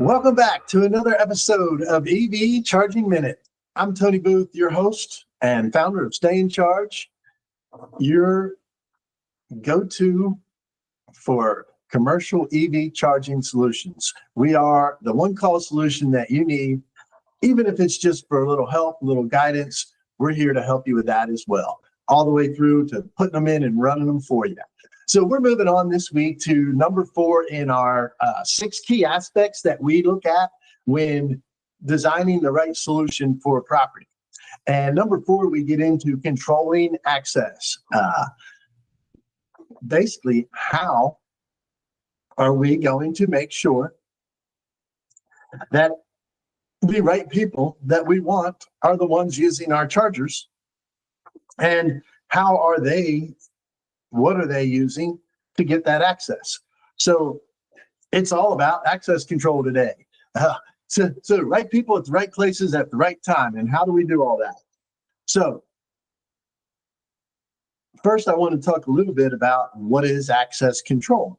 Welcome back to another episode of EV Charging Minute. I'm Tony Booth, your host and founder of Stay in Charge, your go-to for commercial EV charging solutions. We are the one-call solution that you need, even if it's just for a little help, a little guidance. We're here to help you with that as well, all the way through to putting them in and running them for you. So we're moving on this week to number 4 in our 6 key aspects that we look at when designing the right solution for a property. And number 4, we get into controlling access. Basically, how are we going to make sure that the right people that we want are the ones using our chargers? And how are they, what are they using to get that access? So it's all about access control today. So right people at the right places at the right time. And how do we do all that? So first, I want to talk a little bit about what is access control.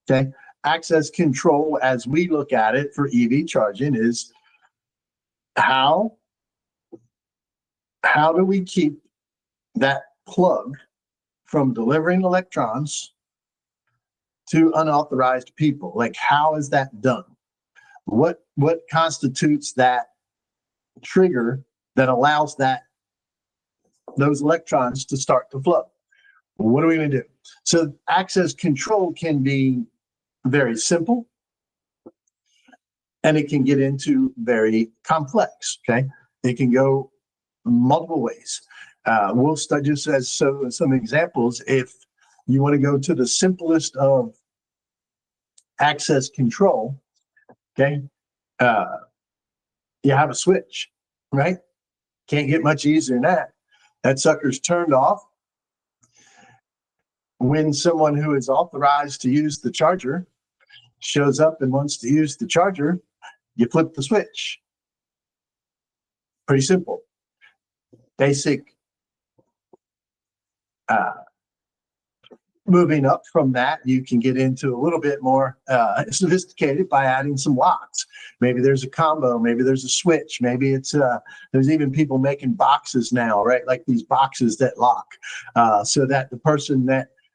Okay. Access control, as we look at it for EV charging, is how do we keep that plug from delivering electrons to unauthorized people? Like, how is that done? What constitutes that trigger that allows those electrons to start to flow? What are we going to do? So access control can be very simple, and it can get into very complex. Okay, it can go multiple ways. We'll start just as some examples. If you want to go to the simplest of access control, okay, you have a switch, right? Can't get much easier than that. That sucker's turned off. When someone who is authorized to use the charger shows up and wants to use the charger, you flip the switch. Pretty simple. Basic. Moving up from that, you can get into a little bit more sophisticated by adding some locks. Maybe there's a combo, maybe there's a switch, maybe it's there's even people making boxes now, right? Like these boxes that lock, so that the person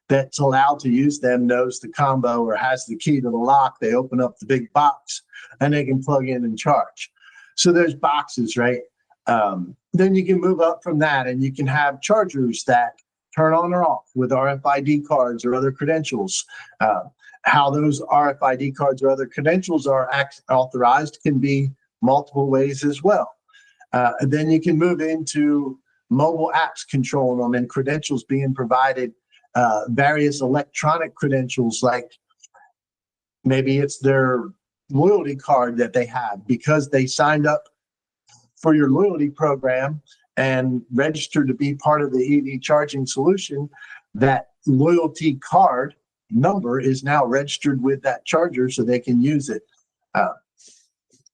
that's allowed to use them knows the combo or has the key to the lock. They open up the big box and they can plug in and charge. So there's boxes, right? Then you can move up from that and you can have chargers that turn on or off with RFID cards or other credentials. How those RFID cards or other credentials are authorized can be multiple ways as well. And then you can move into mobile apps controlling them and credentials being provided, various electronic credentials, like maybe it's their loyalty card that they have because they signed up for your loyalty program and registered to be part of the EV charging solution. That loyalty card number is now registered with that charger so they can use it.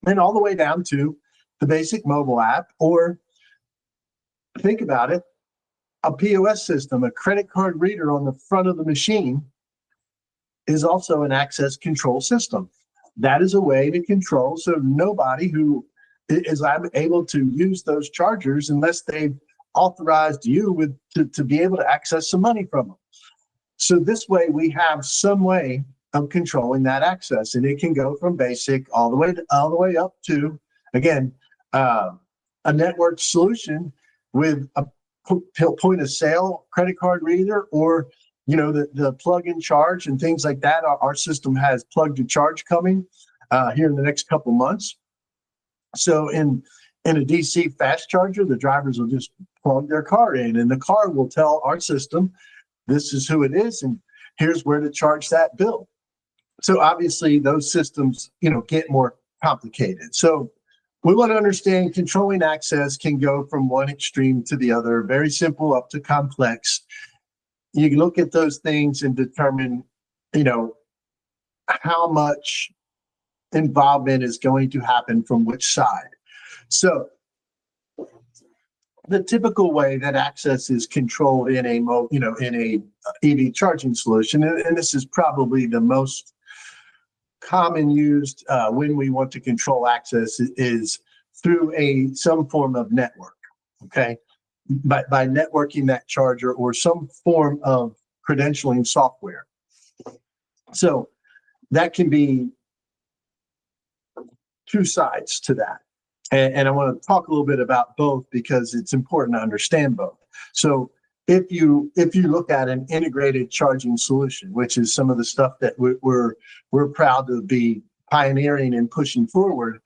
And all the way down to the basic mobile app, or think about it, a POS system, a credit card reader on the front of the machine is also an access control system. That is a way to control, so nobody who is able to use those chargers unless they've authorized you to be able to access some money from them. So this way we have some way of controlling that access, and it can go from basic all the way up to, again, a network solution with a point of sale credit card reader, or the plug and charge and things like that. Our system has plug to charge coming here in the next couple months. So in a DC fast charger, the drivers will just plug their car in, and the car will tell our system, this is who it is, and here's where to charge that bill. So obviously those systems, get more complicated. So we want to understand controlling access can go from one extreme to the other, very simple up to complex. You can look at those things and determine, how much involvement is going to happen from which side. So the typical way that access is controlled in a EV charging solution, and this is probably the most common used when we want to control access is through some form of network. Okay, by networking that charger or some form of credentialing software. So that can be two sides to that. And I want to talk a little bit about both because it's important to understand both. So if you look at an integrated charging solution, which is some of the stuff that we're proud to be pioneering and pushing forward,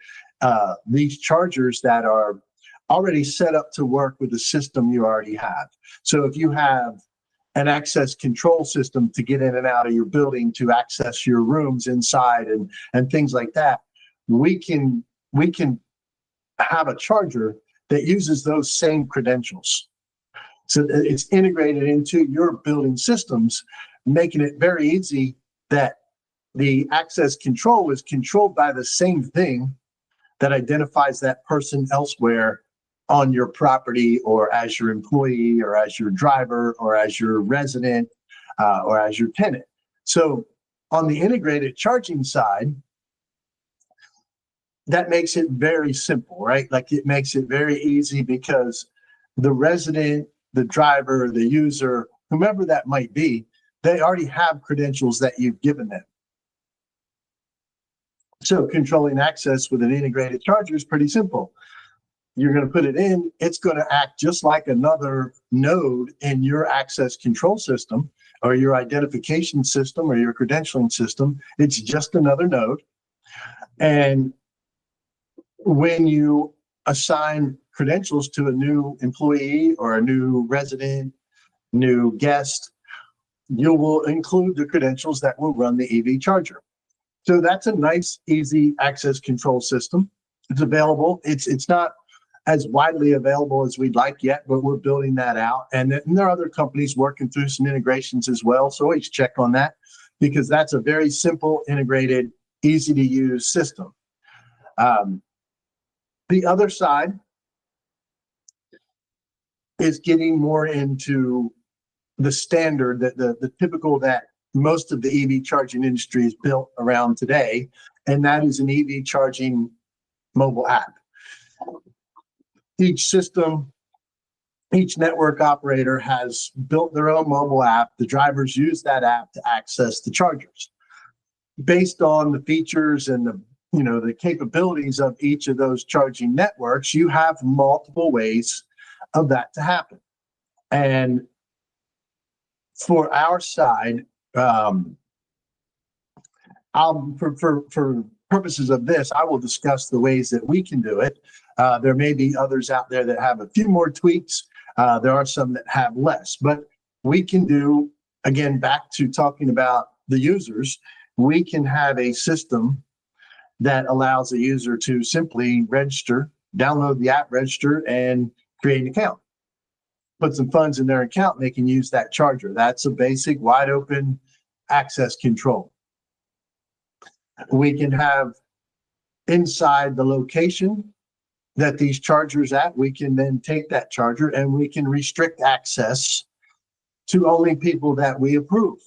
these chargers that are already set up to work with the system you already have. So if you have an access control system to get in and out of your building, to access your rooms inside and things like that, we can have a charger that uses those same credentials. So it's integrated into your building systems, making it very easy that the access control is controlled by the same thing that identifies that person elsewhere on your property, or as your employee, or as your driver, or as your resident, or as your tenant. So on the integrated charging side, that makes it very simple, right? Like it makes it very easy because the resident, the driver, the user, whomever that might be, they already have credentials that you've given them. So controlling access with an integrated charger is pretty simple. You're going to put it in, it's going to act just like another node in your access control system or your identification system or your credentialing system. It's just another node. And when you assign credentials to a new employee or a new resident, new guest, you will include the credentials that will run the EV charger. So that's a nice, easy access control system. It's available. It's not as widely available as we'd like yet, but we're building that out. And there are other companies working through some integrations as well. So always check on that because that's a very simple, integrated, easy to use system. The other side is getting more into the standard that the typical that most of the EV charging industry is built around today, and that is an EV charging mobile app. Each system, each network operator has built their own mobile app. The drivers use that app to access the chargers. Based on the features and the capabilities of each of those charging networks, you have multiple ways of that to happen. And for our side, for purposes of this, I will discuss the ways that we can do it. There may be others out there that have a few more tweaks. There are some that have less, but we can do, again, back to talking about the users, we can have a system that allows a user to simply register, download the app, register, and create an account. Put some funds in their account, and they can use that charger. That's a basic, wide open access control. We can have inside the location that these chargers at, we can then take that charger and we can restrict access to only people that we approve.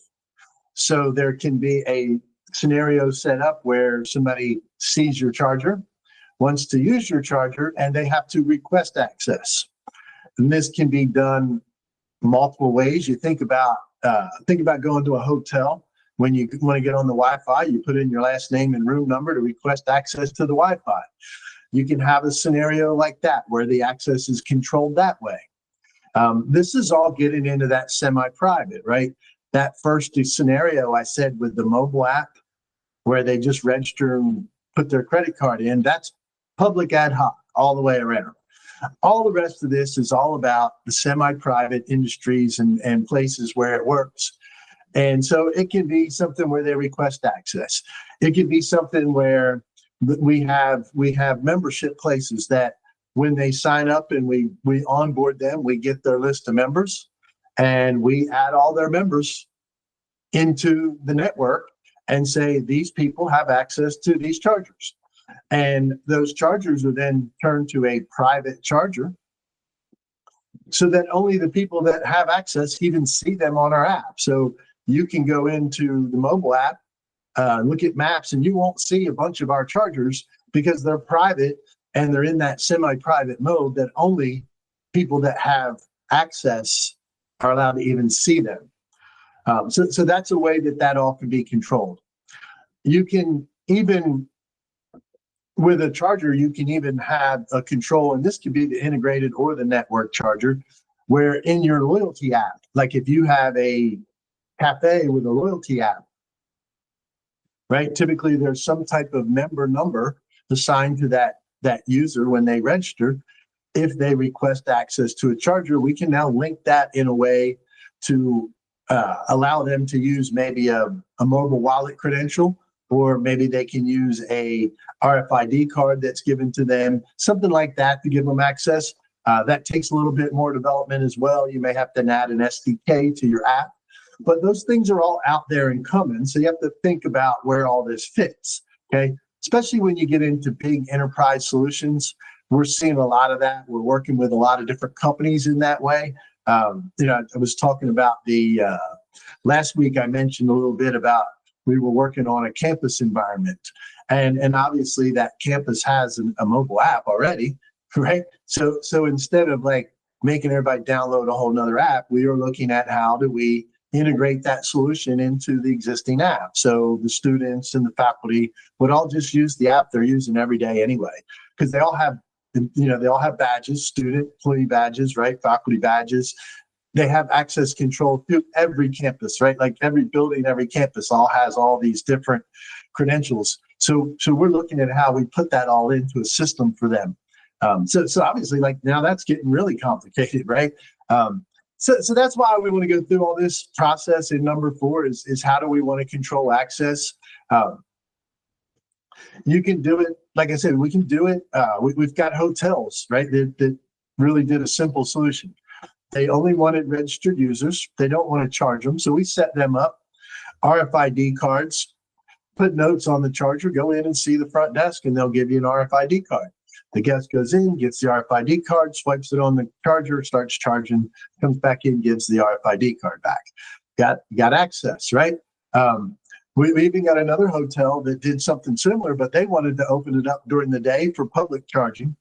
So there can be a scenario set up where somebody sees your charger, wants to use your charger, and they have to request access. And this can be done multiple ways. You think about going to a hotel. When you want to get on the Wi-Fi, you put in your last name and room number to request access to the Wi-Fi. You can have a scenario like that where the access is controlled that way. This is all getting into that semi-private, right? That first scenario I said with the mobile app where they just register and put their credit card in, that's public ad hoc all the way around. All the rest of this is all about the semi-private industries and places where it works. And so it can be something where they request access. It can be something where we have membership places that when they sign up and we onboard them, we get their list of members and we add all their members into the network and say, these people have access to these chargers. And those chargers are then turned to a private charger so that only the people that have access even see them on our app. So you can go into the mobile app, look at maps, and you won't see a bunch of our chargers because they're private and they're in that semi-private mode that only people that have access are allowed to even see them. So that's a way that all can be controlled. You can even, with a charger, you can even have a control, and this could be the integrated or the network charger, where in your loyalty app, like if you have a cafe with a loyalty app, right? Typically, there's some type of member number assigned to that user when they register. If they request access to a charger, we can now link that in a way to allow them to use maybe a mobile wallet credential, or maybe they can use a RFID card that's given to them, something like that to give them access. That takes a little bit more development as well. You may have to add an SDK to your app, but those things are all out there and coming. So you have to think about where all this fits, okay? Especially when you get into big enterprise solutions. We're seeing a lot of that. We're working with a lot of different companies in that way. I was talking about last week I mentioned a little bit about we were working on a campus environment, and obviously that campus has a mobile app already, right? So instead of like making everybody download a whole nother app, we are looking at how do we integrate that solution into the existing app. So the students and the faculty would all just use the app they're using every day anyway, because they all have badges, student, employee badges, right? Faculty badges. They have access control to every campus, right? Like every building, every campus all has all these different credentials. So we're looking at how we put that all into a system for them. So obviously, like now that's getting really complicated, right? So that's why we want to go through all this process. And number 4 is how do we want to control access? You can do it, like I said, we can do it. We've got hotels, right, that really did a simple solution. They only wanted registered users. They don't want to charge them. So we set them up, RFID cards, put notes on the charger, go in and see the front desk, and they'll give you an RFID card. The guest goes in, gets the RFID card, swipes it on the charger, starts charging, comes back in, gives the RFID card back. Got access, right? We even got another hotel that did something similar, but they wanted to open it up during the day for public charging.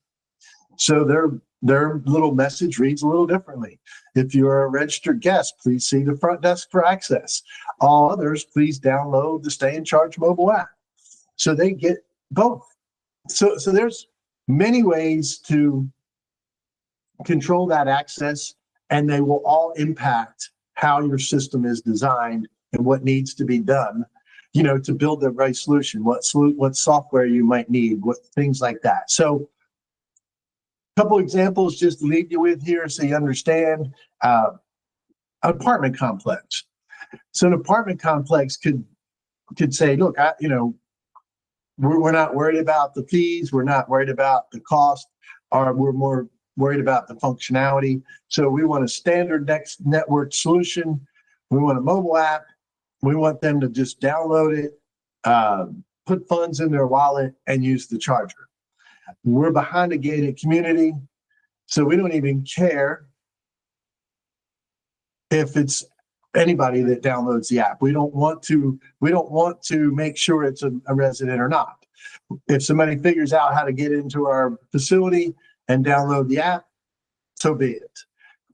So their little message reads a little differently. If you're a registered guest, please see the front desk for access. All others, please download the Stay in Charge mobile app. So they get both. So there's many ways to control that access, and they will all impact how your system is designed and what needs to be done, to build the right solution, what software you might need, what things like that. So a couple examples just to leave you with here so you understand. Apartment complex. So an apartment complex could say, look, we're not worried about the fees, we're not worried about the cost, or we're more worried about the functionality. So we want a standard network solution. We want a mobile app. We want them to just download it, put funds in their wallet, and use the charger. We're behind a gated community, so we don't even care if it's anybody that downloads the app. We don't want to make sure it's a resident or not. If somebody figures out how to get into our facility and download the app, so be it.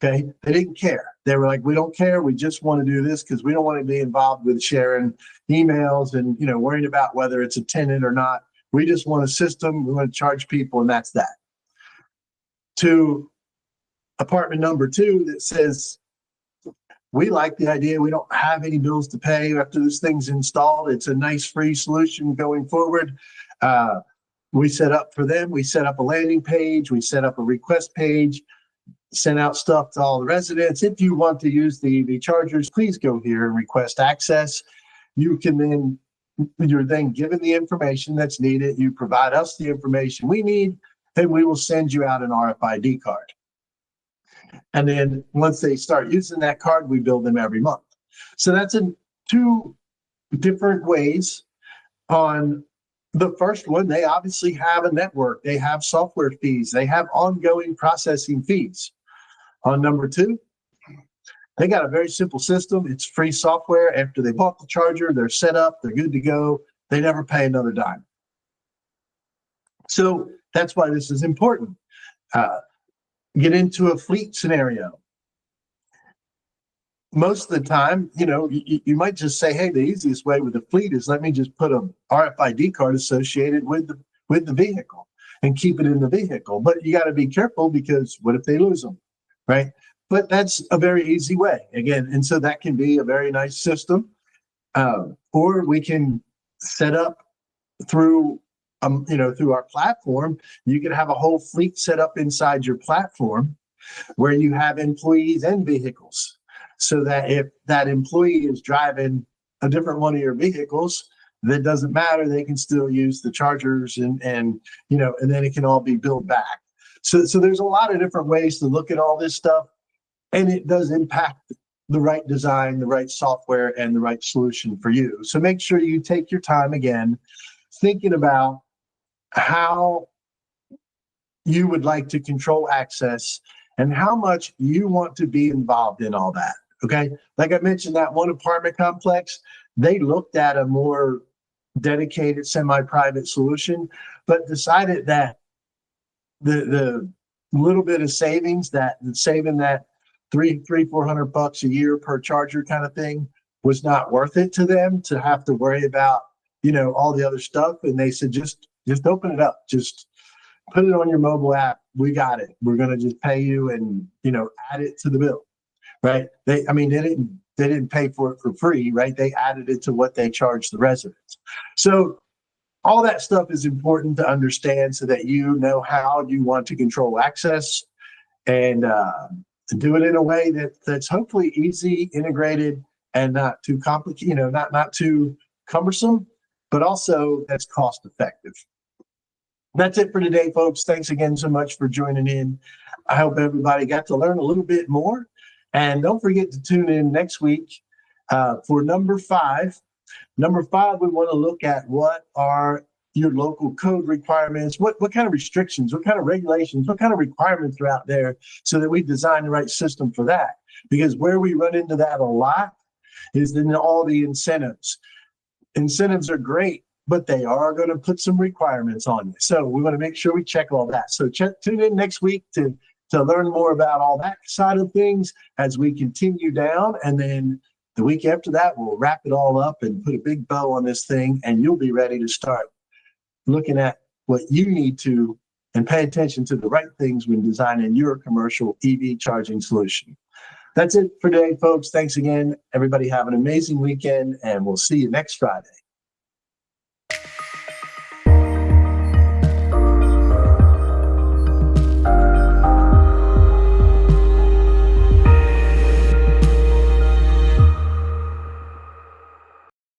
Okay, they didn't care. They were like, we don't care. We just want to do this because we don't want to be involved with sharing emails and worrying about whether it's a tenant or not. We just want a system. We want to charge people, and that's that. To apartment number 2 that says, we like the idea. We don't have any bills to pay after this thing's installed. It's a nice free solution going forward. We set up for them. We set up a landing page. We set up a request page, sent out stuff to all the residents. If you want to use the EV chargers, please go here and request access. You're then given the information that's needed. You provide us the information we need, and we will send you out an RFID card. And then once they start using that card, we bill them every month. So that's in 2 different ways. On the first one, they obviously have a network. They have software fees. They have ongoing processing fees. On number 2, They got a very simple system. It's free software. After they bought the charger, they're set up, they're good to go. They never pay another dime. So that's why this is important. Get into a fleet scenario. Most of the time, you might just say, hey, the easiest way with the fleet is let me just put a RFID card associated with the vehicle and keep it in the vehicle. But you got to be careful, because what if they lose them, right? But that's a very easy way, again. And so that can be a very nice system. Or we can set up through our platform. You could have a whole fleet set up inside your platform where you have employees and vehicles, so that if that employee is driving a different one of your vehicles, that doesn't matter. They can still use the chargers, and then it can all be billed back. So there's a lot of different ways to look at all this stuff, and it does impact the right design, the right software, and the right solution for you. So make sure you take your time, again, thinking about how you would like to control access and how much you want to be involved in all that. Okay. Like I mentioned, that one apartment complex, they looked at a more dedicated semi-private solution, but decided that the little bit of savings, that saving that $400 a year per charger kind of thing, was not worth it to them to have to worry about, all the other stuff. And they said, just open it up. Just put it on your mobile app. We got it. We're going to just pay you and, add it to the bill. Right. They didn't pay for it for free. Right. They added it to what they charge the residents. So all that stuff is important to understand, so that you know how you want to control access, and do it in a way that's hopefully easy, integrated, and not too complicated, not too cumbersome, but also that's cost effective. That's it for today, folks. Thanks again so much for joining in. I hope everybody got to learn a little bit more. And don't forget to tune in next week for number 5. Number 5, we want to look at what are your local code requirements, what kind of restrictions, what kind of regulations, what kind of requirements are out there, so that we design the right system for that. Because where we run into that a lot is in all the incentives. Incentives are great, but they are going to put some requirements on you. So we want to make sure we check all that. So tune in next week to learn more about all that side of things as we continue down. And then the week after that, we'll wrap it all up and put a big bow on this thing, and you'll be ready to start looking at what you need to, and pay attention to the right things when designing your commercial EV charging solution. That's it for today, folks. Thanks again. Everybody have an amazing weekend, and we'll see you next Friday.